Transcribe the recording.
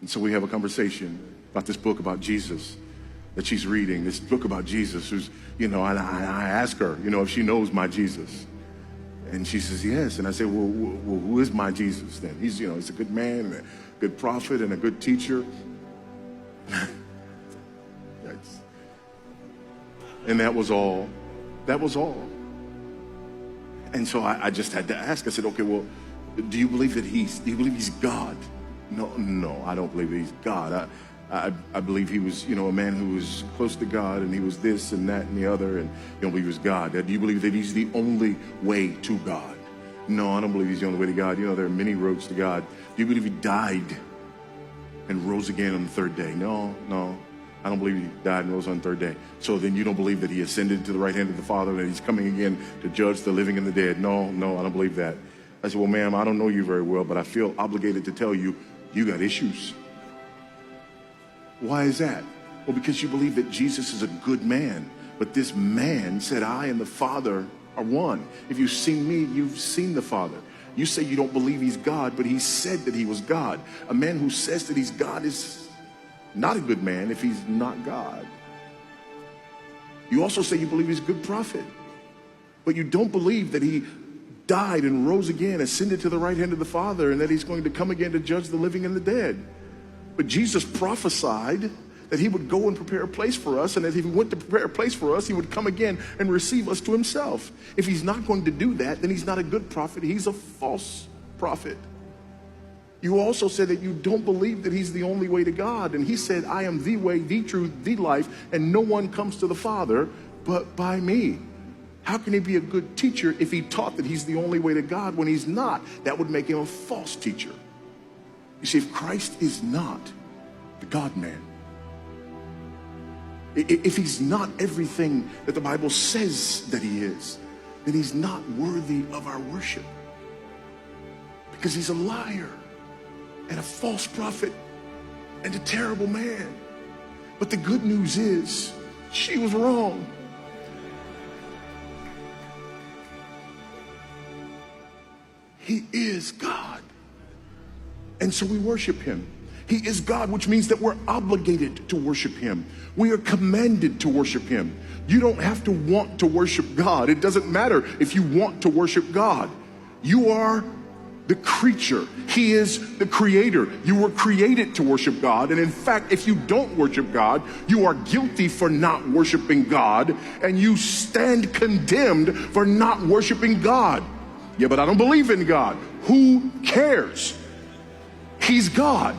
And so we have a conversation about this book about Jesus that she's reading, this book about Jesus who's, and I ask her, if she knows my Jesus. And she says, yes. And I say, well, who is my Jesus then? He's, he's a good man and a good prophet and a good teacher. And that was all. That was all. And so I just had to ask. I said, okay, well, do you believe he's God? No, I don't believe that he's God. I believe he was, a man who was close to God, and he was this and that and the other, and you don't believe he was God. Do you believe that he's the only way to God? No, I don't believe he's the only way to God. There are many roads to God. Do you believe he died and rose again on the third day? No, I don't believe he died and rose on the third day. So then you don't believe that he ascended to the right hand of the Father, and that he's coming again to judge the living and the dead? No, I don't believe that. I said, well, ma'am, I don't know you very well, but I feel obligated to tell you, you got issues. Why is that? Well, because you believe that Jesus is a good man, but this man said, I and the Father are one. If you've seen me, you've seen the Father. You say you don't believe he's God, but he said that he was God. A man who says that he's God is not a good man if he's not God. You also say you believe he's a good prophet, but you don't believe that he died and rose again, ascended to the right hand of the Father, and that he's going to come again to judge the living and the dead. But Jesus prophesied that he would go and prepare a place for us, and that if he went to prepare a place for us, he would come again and receive us to himself. If he's not going to do that, then he's not a good prophet. He's a false prophet. You also said that you don't believe that he's the only way to God. And he said, I am the way, the truth, the life, and no one comes to the Father but by me. How can he be a good teacher if he taught that he's the only way to God when he's not? That would make him a false teacher. You see, if Christ is not the God-man, if he's not everything that the Bible says that he is, then he's not worthy of our worship. Because he's a liar and a false prophet and a terrible man. But the good news is, she was wrong. He is God. And so we worship him. He is God, which means that we're obligated to worship him. We are commanded to worship him. You don't have to want to worship God. It doesn't matter if you want to worship God. You are the creature. He is the creator. You were created to worship God. And in fact, if you don't worship God, you are guilty for not worshiping God, and you stand condemned for not worshiping God. Yeah, but I don't believe in God. Who cares? He's God.